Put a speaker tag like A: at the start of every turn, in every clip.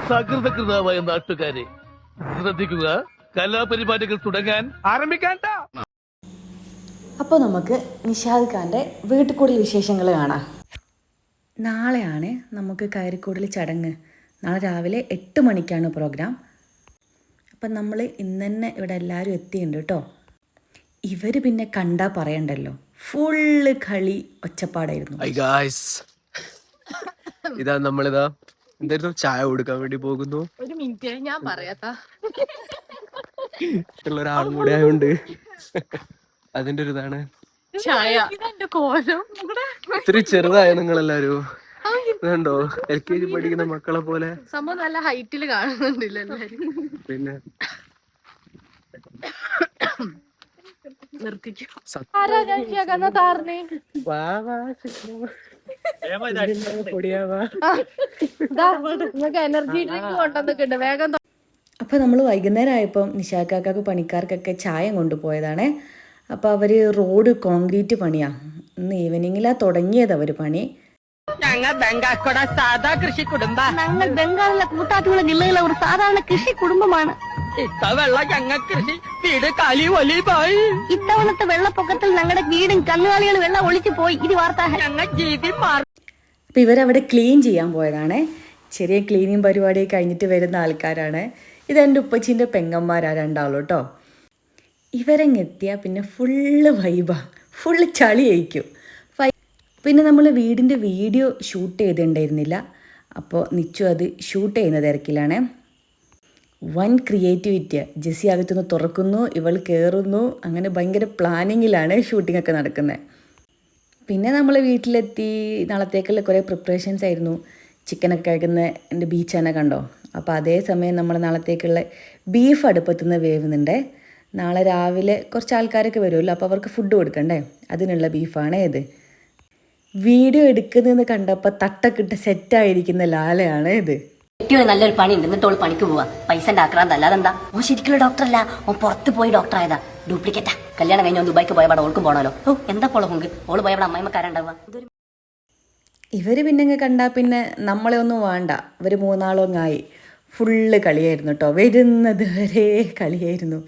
A: സകൃതകൃതാവായ നാട്ടുകാരെ ശ്രദ്ധിക്കുക, കലാപരിപാടികൾ തുടങ്ങാൻ ആരംഭിക്കാൻ.
B: അപ്പോൾ നമുക്ക് നിഷാദ് ഖാൻ്റെ വീട്ടുകൂടൽ വിശേഷങ്ങൾ കാണാം. നാളെയാണ് നമുക്ക് കയറിക്കൂടൽ ചടങ്ങ്. നാളെ രാവിലെ 8 മണിക്കാണ് പ്രോഗ്രാം. അപ്പം നമ്മൾ ഇന്ന് തന്നെ ഇവിടെ എല്ലാവരും എത്തിയിട്ടുണ്ട് കേട്ടോ. ഇവർ പിന്നെ കണ്ടാൽ പറയണ്ടല്ലോ, ഫുള്ള് കളി ഒച്ചപ്പാടായിരുന്നു.
C: ഇതാ നമ്മളിതാ എന്തായിരുന്നു ചായ കൊടുക്കാൻ വേണ്ടി പോകുന്നു.
D: ഒരു മിനിറ്റ് ഞാൻ പറയാത്താ
C: ഒരാളും കൂടെ ആയതുകൊണ്ട് അതിന്റെ ഒരു ഇതാണ്.
D: ചായ ഇതെന്റെ കോലം
C: ഇത്തിരി ചെറുതായ നിങ്ങളെല്ലാരും കണ്ടോ, LKG പഠിക്കുന്ന മക്കളെ പോലെ.
D: സംഭവം നല്ല ഹൈറ്റിൽ കാണുന്നുണ്ടല്ലോ എല്ലാരും.
C: പിന്നെ
D: നിർത്തിക്കും. എനർജി ഡ്രിങ്ക് കൊണ്ടുവന്നിട്ടുണ്ട് വേഗം.
B: അപ്പോൾ നമ്മൾ വൈകുന്നേരം ആയപ്പം നിഷാക്കാക്ക് പണിക്കാർക്കൊക്കെ ചായ കൊണ്ടുപോയതാണ്. അപ്പോൾ അവർ റോഡ് കോൺക്രീറ്റ് പണിയാണ്. ഇന്ന് ഈവനിങ്ങിലാണ് തുടങ്ങിയത് അവർ പണി.
E: ഞങ്ങൾ ബംഗാക്കോടെ സാധാ കൃഷി കുടുംബ. ഞങ്ങൾ ബംഗാളിലെ കൂട്ടാറ്റുകുളം ജില്ലയിലെ ഒരു സാധാരണ കൃഷി കുടുംബമാണ്. ഇത്തവണ ഞങ്ങൾ കൃഷി വീട് കാലി ഒലിപ്പായി. ഇത്തവണത്തെ വെള്ളപ്പൊക്കത്തിൽ ഞങ്ങളുടെ വീടും കന്നുകാലികൾ വെള്ളം ഒളിച്ചു പോയി. ഇത് വാർത്ത ഞങ്ങൾ ജീവി മാറി.
B: അപ്പോൾ ഇവരവിടെ ക്ലീൻ ചെയ്യാൻ പോയതാണ്. ചെറിയ ക്ലീനിങ് പരിപാടി കഴിഞ്ഞിട്ട് വരുന്ന ആൾക്കാരാണ്. ഇതെൻ്റെ ഉപ്പച്ചീൻ്റെ പെങ്ങന്മാരാ രണ്ടാളും കേട്ടോ. ഇവരെങ്ങെത്തിയാൽ പിന്നെ ഫുള്ള് വൈബാണ്, ഫുള്ള് ചളി അയക്കും. പിന്നെ നമ്മൾ വീടിൻ്റെ വീഡിയോ ഷൂട്ട് ചെയ്തിട്ടുണ്ടായിരുന്നില്ല. അപ്പോൾ നിച്ചു അത് ഷൂട്ട് ചെയ്യുന്ന തിരക്കിലാണ്. വൻ ക്രിയേറ്റിവിറ്റിയാണ്. ജെസ്സി അകത്തുനിന്ന് തുറക്കുന്നു, ഇവൾ കയറുന്നു, അങ്ങനെ ഭയങ്കര പ്ലാനിങ്ങിലാണ് ഷൂട്ടിങ്ങൊക്കെ നടക്കുന്നത്. പിന്നെ നമ്മൾ വീട്ടിലെത്തി. നാളത്തേക്കുള്ള കുറേ പ്രിപ്പറേഷൻസ് ആയിരുന്നു. ചിക്കനൊക്കെ കഴിക്കുന്ന എൻ്റെ ബീച്ചാനെ കണ്ടോ. അപ്പോൾ അതേ സമയം നമ്മൾ നാളത്തേക്കുള്ള ബീഫ് അടുപ്പത്തുനിന്ന് വേവുന്നുണ്ട്. നാളെ രാവിലെ കുറച്ച് ആൾക്കാരൊക്കെ വരുമല്ലോ, അപ്പോൾ അവർക്ക് ഫുഡ് കൊടുക്കണ്ടേ, അതിനുള്ള ബീഫാണ് ഇത്. വീഡിയോ എടുക്കുന്നതെന്ന് കണ്ടപ്പോൾ തട്ടൊക്കെ ഇട്ട് സെറ്റായിരിക്കുന്ന ലാലയാണ് ഇത്.
F: ഏറ്റവും നല്ലൊരു പണി ഉണ്ട്, എന്നിട്ട് ഓള് പണിക്ക് പോവാ. പൈസന്റെ ആക്രാന്ത അല്ലാതെന്താ. ഓ ശരിക്കുള്ള ഡോക്ടറല്ല, ഓൻ പുറത്ത് പോയി ഡോക്ടറായതാ. ഡ്യൂപ്ലിക്കേറ്റാ. കല്യാണം കഴിഞ്ഞ ദുബായിക്ക് പോയപാടെ ഓൾക്കും പോകണല്ലോ. ഓ എന്താ പോളെ ഹുങ്ക്, ഓള് പോയവിടെ അമ്മായിമ്മക്കാരുണ്ടാവുക.
B: ഇവർ പിന്നെ കണ്ടാൽ പിന്നെ നമ്മളെ ഒന്നും വേണ്ട. ഇവർ മൂന്നാളൊന്നായി ഫുള്ള് കളിയായിരുന്നു കേട്ടോ. വരുന്നത് വരെ കളിയായിരുന്നു.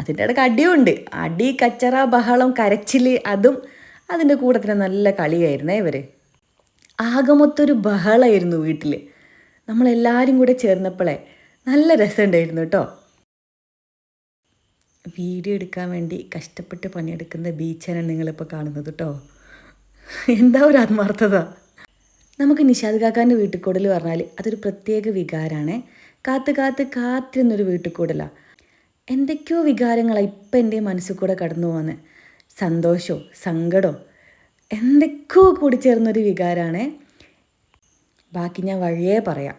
B: അതിൻ്റെ ഇടയ്ക്ക് അടിയുണ്ട്. അടി, കച്ചറ, ബഹളം, കരച്ചിൽ, അതും അതിൻ്റെ കൂടെ തന്നെ നല്ല കളിയായിരുന്നേ ഇവർ. ആകെ മൊത്തൊരു ബഹളമായിരുന്നു വീട്ടിൽ. നമ്മളെല്ലാവരും കൂടെ ചേർന്നപ്പോഴേ നല്ല രസമുണ്ടായിരുന്നു കേട്ടോ. വീഡിയോ എടുക്കാൻ വേണ്ടി കഷ്ടപ്പെട്ട് പണിയെടുക്കുന്ന ബീച്ചാണ് നിങ്ങളിപ്പോൾ കാണുന്നത് കേട്ടോ. എന്താ ഒരു ആത്മാർത്ഥത. നമുക്ക് നിഷാദ് കാക്കാൻ്റെ വീട്ടുകൂടൽ പറഞ്ഞാൽ അതൊരു പ്രത്യേക വികാരമാണ്. കാത്തിരുന്നൊരു വീട്ടുകൂടലാണ്. എന്തൊക്കെയോ വികാരങ്ങളാണ് ഇപ്പം എൻ്റെ മനസ്സിൽ കൂടെ കടന്നു പോകുന്നത്. സന്തോഷമോ സങ്കടമോ എന്തൊക്കെയോ കൂടി ചേർന്നൊരു വികാരമാണ്. ബാക്കി ഞാൻ വഴിയേ പറയാം.